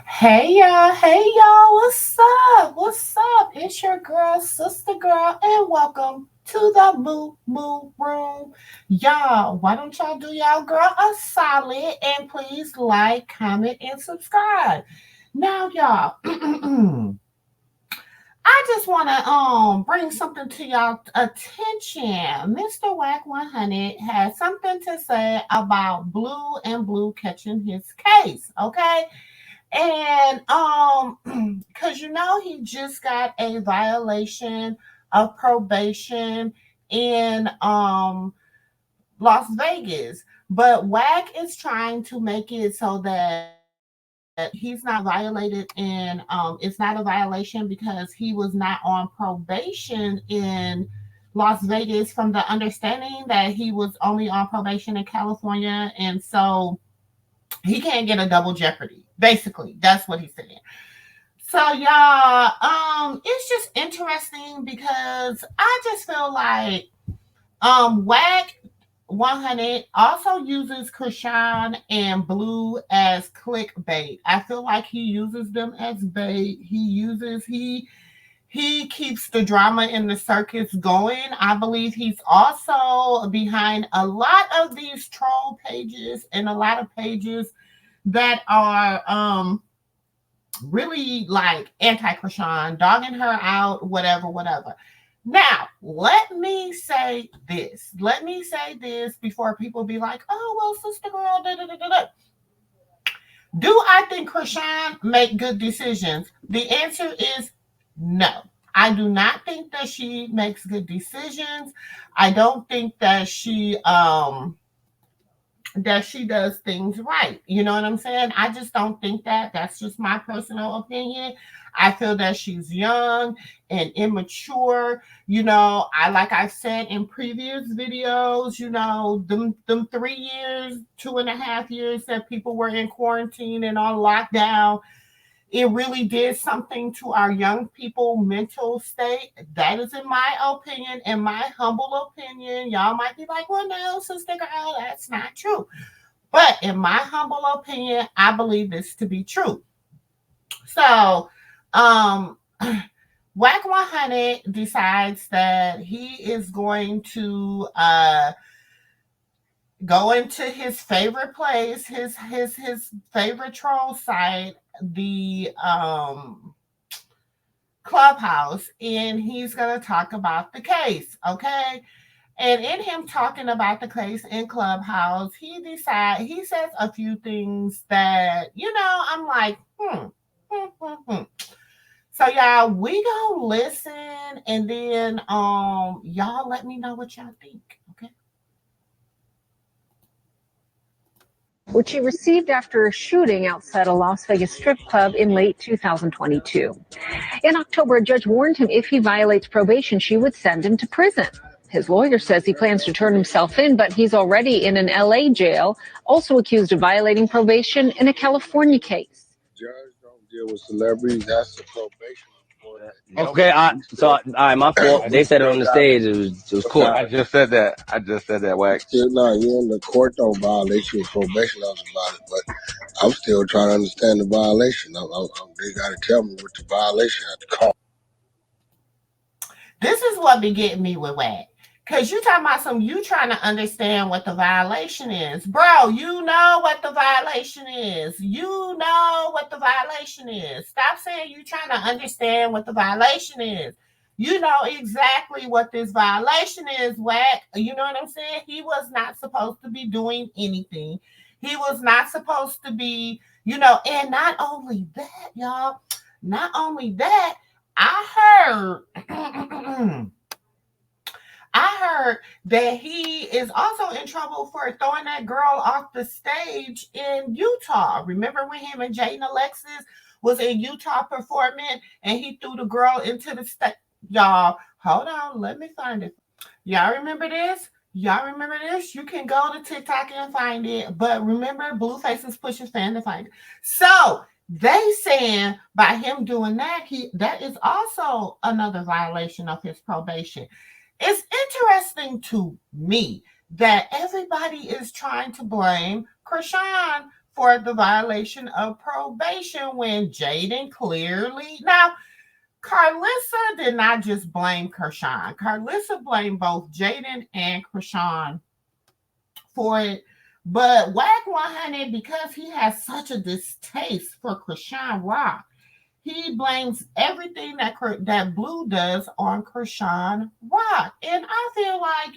Hey y'all, what's up? What's up? It's your girl, sister girl, and welcome to the Moo Room. Y'all, why don't y'all do y'all girl a solid and please like, comment, and subscribe. Now, y'all, I just wanna bring something to y'all attention. Mr. Wack 100 has something to say about Blue catching his case, okay? And because he just got a violation of probation in Las Vegas. But WAC is trying to make it so that he's not violated and it's not a violation because he was not on probation in Las Vegas, from the understanding that he was only on probation in California, and so he can't get a double jeopardy. Basically, that's what he's saying. So y'all, it's just interesting because I just feel like Whack 100 also uses Chrisean and Blue as clickbait. I feel like he uses them as bait. He keeps the drama in the circus going. I believe he's also behind a lot of these troll pages and a lot of pages that are really like anti Krishan, dogging her out, whatever. Now, let me say this. Let me say this before people be like, oh, well, sister girl, da da da da da. Do I think Krishan make good decisions? The answer is no. I do not think that she makes good decisions. I don't think that she does things right. You know what I'm saying? I just don't think that. That's just my personal opinion. I feel that she's young and immature. I like I said in previous videos, them 3 years, 2.5 years that people were in quarantine and on lockdown, it really did something to our young people mental state. That is in my opinion, in my humble opinion. Y'all might be like, well, no, sister girl, that's not true. But in my humble opinion, I believe this to be true. So, um, Wack 100 decides that he is going to go into his favorite place, his favorite troll site, the Clubhouse, and he's going to talk about the case, okay? And in him talking about the case in Clubhouse, he says a few things that, I'm like, hmm. So y'all, we gonna listen and then y'all let me know what y'all think, okay? Which he received after a shooting outside a Las Vegas strip club in late 2022. In October, a judge warned him if he violates probation, she would send him to prison. His lawyer says he plans to turn himself in, but he's already in an LA jail, also accused of violating probation in a California case. Judge don't deal with celebrities. That's the probation. Okay, all right, my fault. They said it on the stage. It was court. I just said that, Wax. Still, no, you in the court don't violate your probation officer about it, but I'm still trying to understand the violation. They got to tell me what the violation had to call. This is what be getting me with WAC. Cause you talking about you trying to understand what the violation is. Bro, you know what the violation is. You know what the violation is. Stop saying you trying to understand what the violation is. You know exactly what this violation is, Whack. You know what I'm saying? He was not supposed to be doing anything. He was not supposed to be, and not only that, y'all, not only that, I heard I heard that he is also in trouble for throwing that girl off the stage in Utah. Remember when him and Jaidyn Alexis was in Utah performing and he threw the girl into the stage? Y'all, hold on, let me find it. Y'all remember this? Y'all remember this? You can go to TikTok and find it, but remember, Blueface is pushing fan to find it. So they saying by him doing that, that is also another violation of his probation. It's interesting to me that everybody is trying to blame Chrisean for the violation of probation when Jaidyn clearly now. Carlissa did not just blame Chrisean. Carlissa blamed both Jaidyn and Chrisean for it. But Wack100, because he has such a distaste for Chrisean Rock, he blames everything that Blue does on Chrisean Rock. And I feel like,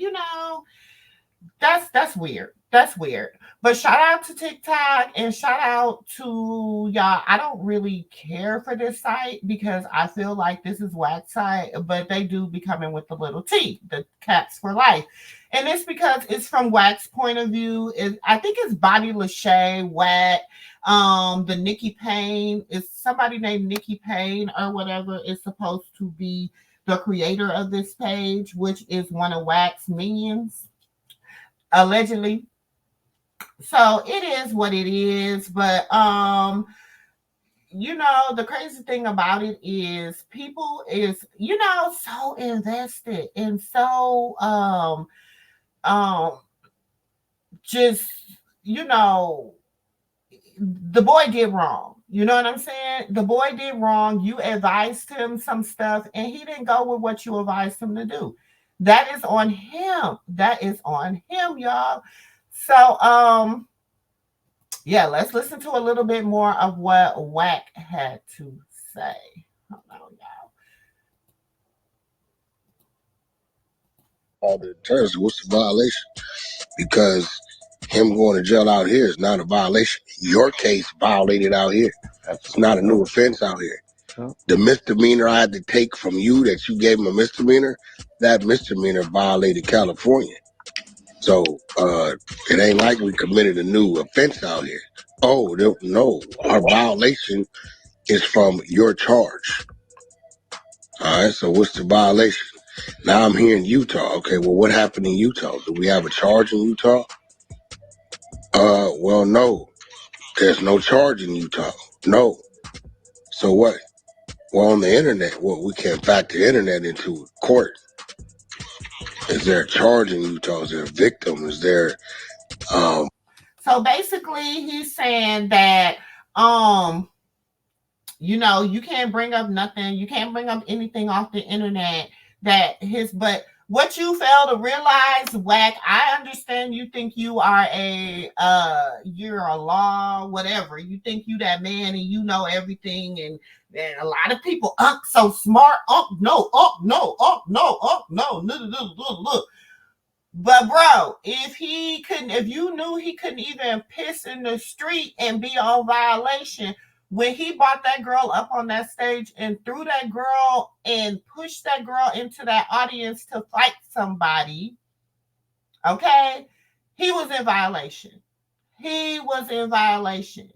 that's weird. That's weird. But shout out to TikTok and shout out to y'all. I don't really care for this site because I feel like this is Wack site, but they do be coming with the little T, the cats for life. And it's because it's from Wack's point of view. I think it's Bobby Lachey, Wack, the Nikki Payne. Is somebody named Nikki Payne or whatever is supposed to be the creator of this page, which is one of Wack's minions, allegedly. So it is what it is, but the crazy thing about it is people is so invested and so just the boy did wrong. You know what I'm saying? The boy did wrong. You advised him some stuff and he didn't go with what you advised him to do. That is on him. That is on him, y'all. So, yeah, let's listen to a little bit more of what Wack had to say. Hold on, y'all. All the terms, what's the violation? Because him going to jail out here is not a violation. Your case violated out here. It's not a new offense out here. The misdemeanor I had to take from you that you gave him a misdemeanor, that misdemeanor violated California. So it ain't like we committed a new offense out here. Oh, no, our violation is from your charge. All right, so what's the violation? Now I'm here in Utah. Okay, well, what happened in Utah? Do we have a charge in Utah? Well, no. There's no charge in Utah. No. So what? Well, on the internet, we can't factor the internet into court. Is there a charge in Utah? Is there a victim? Is there So basically he's saying that you can't bring up nothing, you can't bring up anything off the internet but what you fail to realize, Wack, I understand you think you are you're a law, whatever. You think you that man and you know everything, and a lot of people so smart. No. Look. But bro, if you knew he couldn't even piss in the street and be on violation, when he brought that girl up on that stage and threw that girl and pushed that girl into that audience to fight somebody, okay, he was in violation. He was in violation.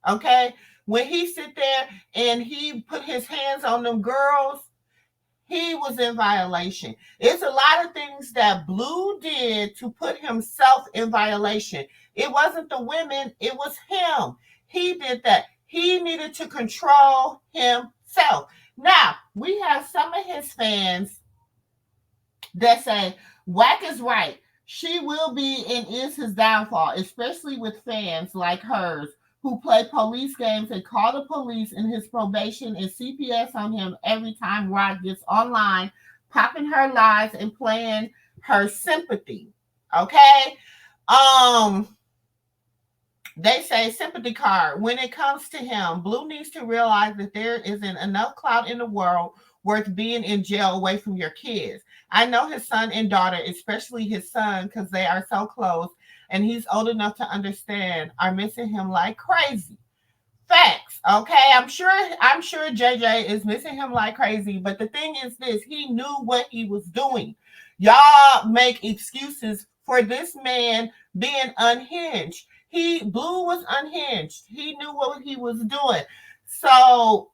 Okay? When he sit there and he put his hands on them girls, he was in violation. It's a lot of things that Blue did to put himself in violation. It wasn't the women, it was him. He did that. He needed to control himself. Now, we have some of his fans that say, Wack is right. She will be and is his downfall, especially with fans like hers who play police games and call the police in his probation and CPS on him every time Rock gets online, popping her lies and playing her sympathy. Okay? They say sympathy card. When it comes to him, Blue needs to realize that there isn't enough clout in the world worth being in jail away from your kids. I know his son and daughter, especially his son, because they are so close and he's old enough to understand, are missing him like crazy. Facts, okay? I'm sure JJ is missing him like crazy, but the thing is this, he knew what he was doing. Y'all make excuses for this man being unhinged. Blue was unhinged. He knew what he was doing. So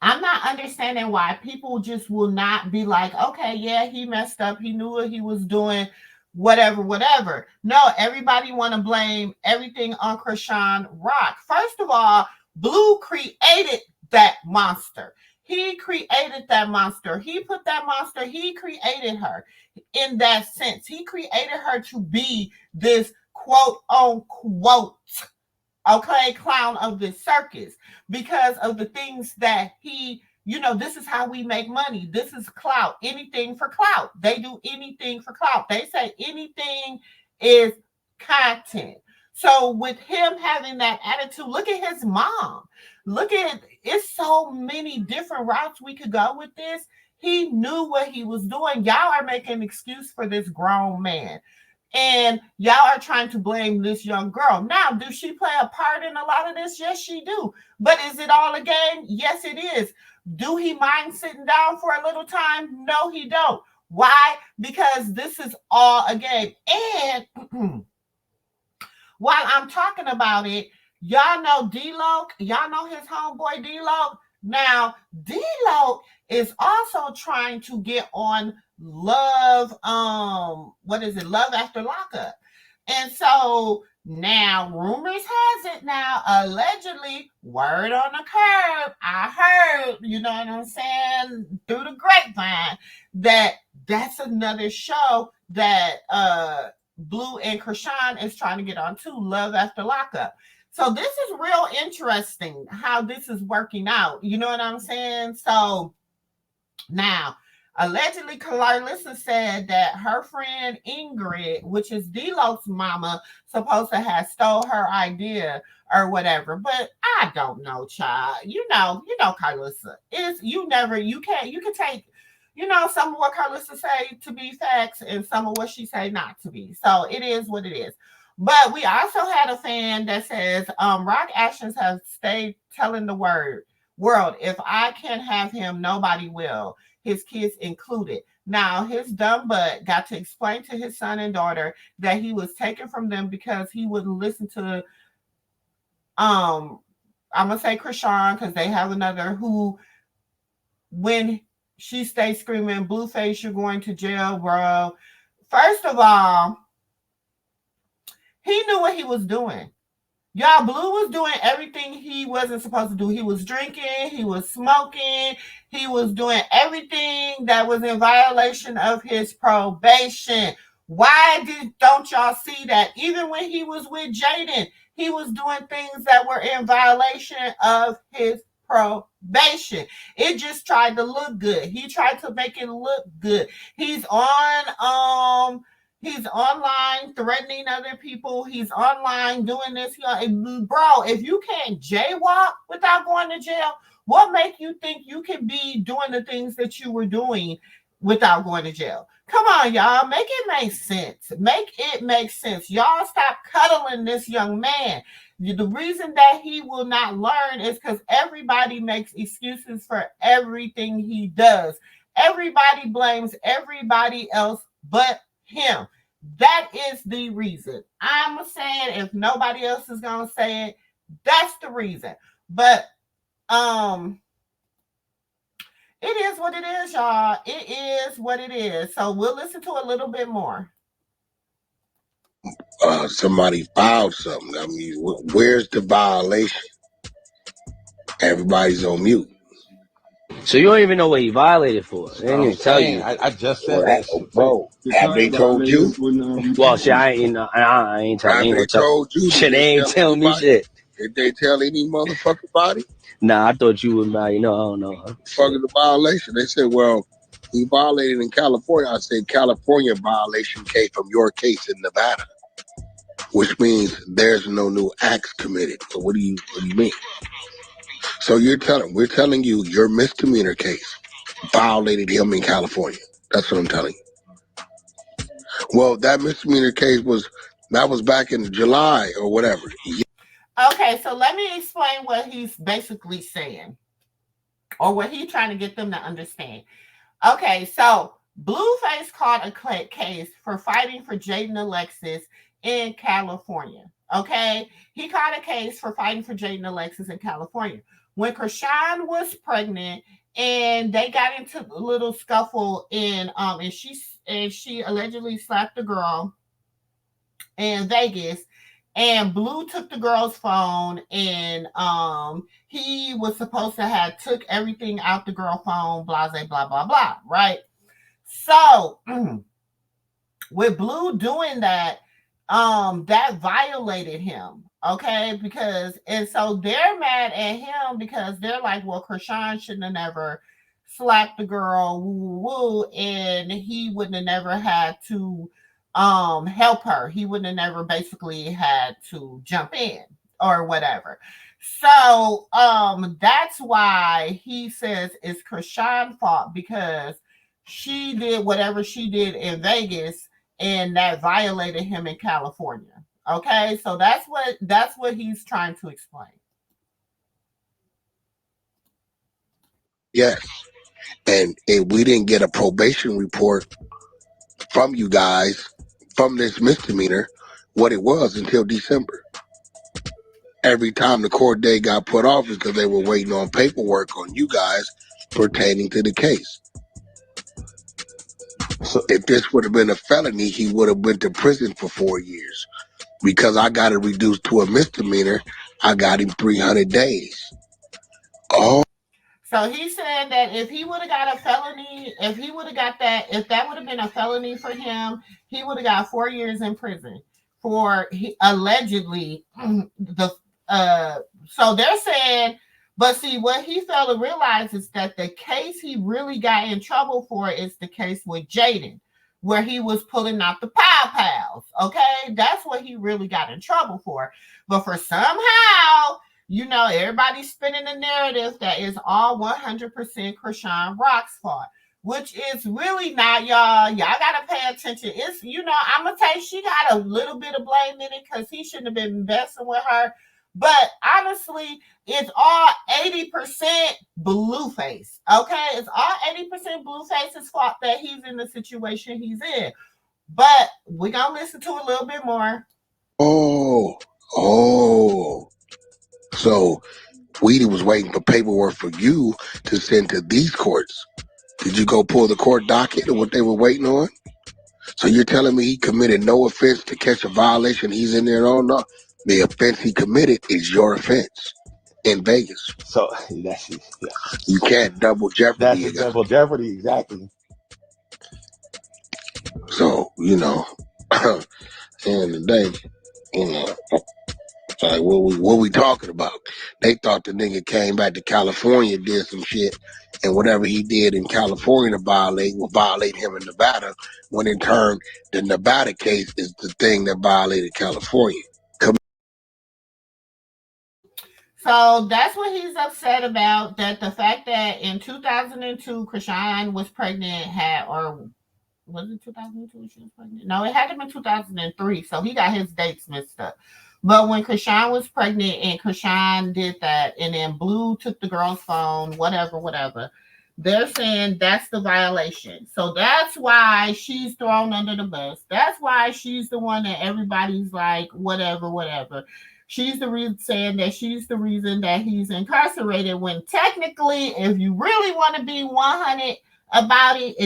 I'm not understanding why people just will not be like, okay, yeah, he messed up. He knew what he was doing, whatever. No, everybody want to blame everything on Chrisean Rock. First of all, Blue created that monster. He created that monster. He put that monster, he created her in that sense. He created her to be this quote unquote okay, clown of this circus, because of the things that he, this is how we make money. This is clout. Anything for clout. They do anything for clout. They say anything is content. So with him having that attitude, look at his mom. Look at, it's so many different routes we could go with this. He knew what he was doing. Y'all are making an excuse for this grown man. And y'all are trying to blame this young girl. Now, does she play a part in a lot of this? Yes, she do. But is it all a game? Yes, it is. Do he mind sitting down for a little time? No, he don't. Why? Because this is all a game. And while I'm talking about it, y'all know D-Loc. Y'all know his homeboy D-Loc. Now, D-Loc is also trying to get on Love, Love After Lockup. And so now rumors has it now, allegedly, word on the curb, I heard, you know what I'm saying, through the grapevine, that's another show that Blue and Chrisean is trying to get on too, Love After Lockup. So this is real interesting how this is working out. You know what I'm saying? So now, allegedly, Clarissa said that her friend Ingrid, which is D-Loc's mama, supposed to have stole her idea or whatever. But I don't know, child. You know, Clarissa is you can take, some of what Clarissa say to be facts and some of what she say not to be. So it is what it is. But we also had a fan that says, Rock actions have stayed telling the world, if I can't have him, nobody will, his kids included. Now, his dumb butt got to explain to his son and daughter that he was taken from them because he wouldn't listen to, I'm going to say Chrisean, because they have another who, when she stays screaming, Blueface, you're going to jail, bro. First of all, he knew what he was doing. Y'all, Blue was doing everything he wasn't supposed to do. He was drinking, he was smoking, he was doing everything that was in violation of his probation. Why don't y'all see that? Even when he was with Jaidyn, he was doing things that were in violation of his probation. It just tried to look good. He tried to make it look good. He's online threatening other people. He's online doing this. Bro, if you can't jaywalk without going to jail, what make you think you can be doing the things that you were doing without going to jail? Come on, y'all. Make it make sense. Make it make sense. Y'all stop cuddling this young man. The reason that he will not learn is because everybody makes excuses for everything he does. Everybody blames everybody else but him. That is the reason. I'm saying, if nobody else is gonna say it, that's the reason. But it is what it is, y'all. It is what it is. So we'll listen to a little bit more. Somebody filed something. I mean, where's the violation? Everybody's on mute. So you don't even know what he violated for. They didn't even tell you. I just said that, bro. Have they told you? Well, shit, I ain't telling. Have they told you? Shit, they ain't telling me shit. Did they tell any motherfucking body? Nah, I thought you would. I don't know. Fucking the violation. They said, well, he violated in California. I said, California violation came from your case in Nevada, which means there's no new acts committed. So what do you mean? So we're telling you your misdemeanor case violated him in California. That's what I'm telling you. Well, that misdemeanor case was back in July or whatever. Okay, so let me explain what he's basically saying, or what he's trying to get them to understand. Okay, so Blueface caught a case for fighting for Jaidyn Alexis in California. Okay, he caught a case for fighting for Jaidyn Alexis in California. When Chrisean was pregnant and they got into a little scuffle and she allegedly slapped the girl in Vegas, and Blue took the girl's phone, and he was supposed to have took everything out the girl phone, blah, blah, blah, blah, right? So with Blue doing that, that violated him. Okay, because and so they're mad at him because they're like, well, Chrisean shouldn't have never slapped the girl, woo woo woo, and he wouldn't have never had to help her. He wouldn't have never basically had to jump in or whatever. So that's why he says it's Chrisean's fault because she did whatever she did in Vegas and that violated him in California. Okay, so that's what he's trying to explain. Yes. And we didn't get a probation report from you guys from this misdemeanor, what it was, until December. Every time the court date got put off is because they were waiting on paperwork on you guys pertaining to the case. So if this would have been a felony, he would have went to prison for 4 years. Because I got it reduced to a misdemeanor, I got him 300 days. Oh. So he said that if he would have got a felony, if that would have been a felony for him, he would have got 4 years in prison for allegedly the. So they're saying, but see, what he failed to realize is that the case he really got in trouble for is the case with Jaidyn, where he was pulling out the pow pals. Okay, that's what he really got in trouble for. But for somehow, everybody's spinning the narrative that is all 100% Chrisean Rock's fault, which is really not, y'all. Y'all got to pay attention. It's, I'm going to tell you, she got a little bit of blame in it because he shouldn't have been messing with her. But honestly, it's all 80% Blueface. Okay? It's all 80% Blueface's fault that he's in the situation he's in. But we're going to listen to a little bit more. Oh. So Weedy was waiting for paperwork for you to send to these courts. Did you go pull the court docket or what they were waiting on? So you're telling me he committed no offense to catch a violation he's in there on? No. The offense he committed is your offense in Vegas. So that's you can't double jeopardy. That's double jeopardy, exactly. So, at the end of the day, like what we talking about? They thought the nigga came back to California, did some shit, and whatever he did in California to violate will violate him in Nevada, when in turn the Nevada case is the thing that violated California. So that's what he's upset about, that the fact that in 2002, Chrisean was pregnant, or was it 2002 she was pregnant? No, it had to be 2003. So he got his dates mixed up. But when Chrisean was pregnant and Chrisean did that, and then Blue took the girl's phone, whatever, they're saying that's the violation. So that's why she's thrown under the bus. That's why she's the one that everybody's like, whatever. She's the reason, saying that she's the reason that he's incarcerated, when technically, if you really want to be 100 about it,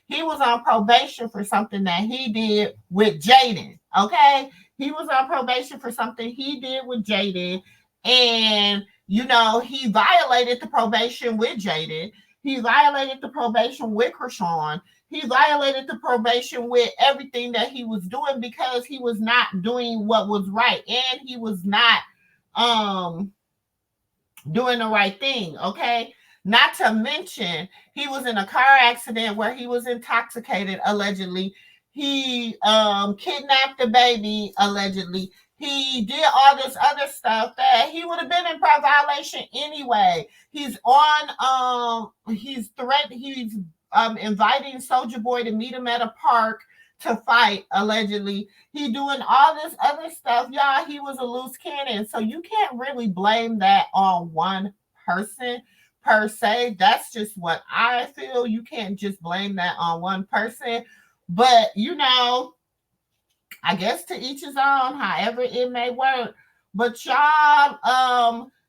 he was on probation for something that he did with Jaidyn. Okay, he was on probation for something he did with Jaidyn, and he violated the probation with Jaidyn. He violated the probation with Chrisean. He violated the probation with everything that he was doing because he was not doing what was right, and he was not doing the right thing. Okay. Not to mention, he was in a car accident where he was intoxicated, allegedly. He kidnapped the baby, allegedly. He did all this other stuff that he would have been in violation anyway. He's inviting Soulja Boy to meet him at a park to fight, allegedly. He doing all this other stuff. Y'all, he was a loose cannon. So you can't really blame that on one person per se. That's just what I feel. You can't just blame that on one person. But, I guess to each his own, however it may work. But y'all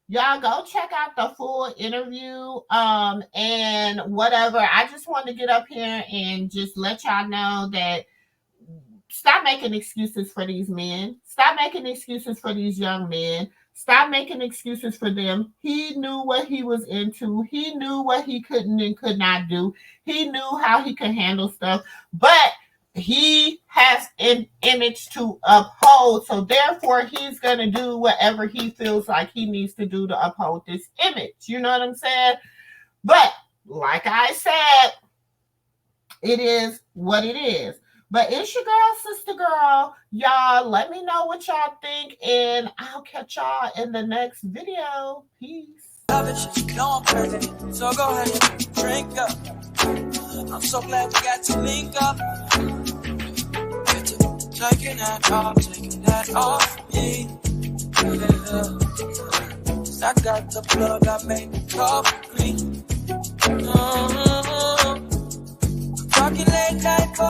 go check out the full interview and whatever. I just wanted to get up here and just let y'all know that stop making excuses for these men. Stop making excuses for these young men. Stop making excuses for them. He knew what he was into. He knew what he couldn't and could not do. He knew how he could handle stuff. But he has an image to uphold, so therefore he's going to do whatever he feels like he needs to do to uphold this image. You know what I'm saying? But like I said, it is what it is. But it's your girl, sister girl. Y'all, let me know what y'all think, and I'll catch y'all in the next video. Peace. No, I'm crazy, so go ahead, drink up. I'm so glad we got to link up. Taking that off me. I got the plug, I made the coffee. Talking late night.